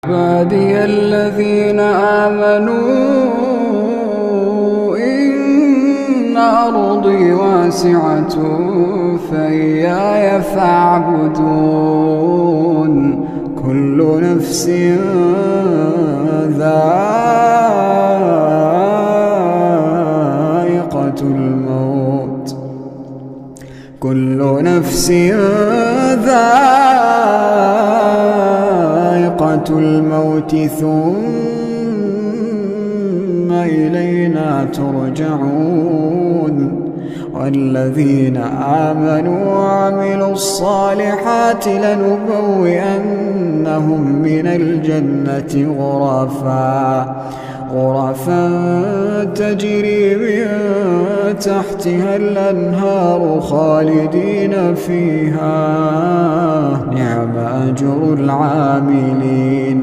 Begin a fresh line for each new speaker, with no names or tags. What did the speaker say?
عبادي الذين آمنوا إن أرضي واسعة فإياي فاعبدون. كل نفس ذائقة الموت ثم إلينا ترجعون. والذين آمنوا وعملوا الصالحات لنبوئنهم من الجنة غرفا تجري من تحتها الأنهار خالدين فيها، نعم أجر العاملين.